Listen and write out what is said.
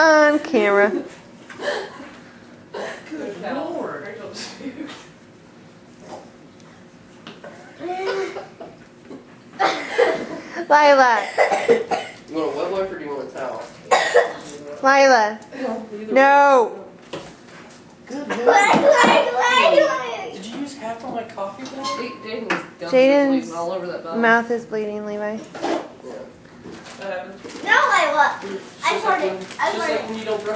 On camera. Good Lord. Lyla. You want a wet wipe or do you want a towel? Lyla. No. Good Lord. Did you use half of my coffee bag? Jaden's all over that bottle. mouth is bleeding, Levi. Yeah. That happens. No, Lyla. I Just farted. like when you don't brush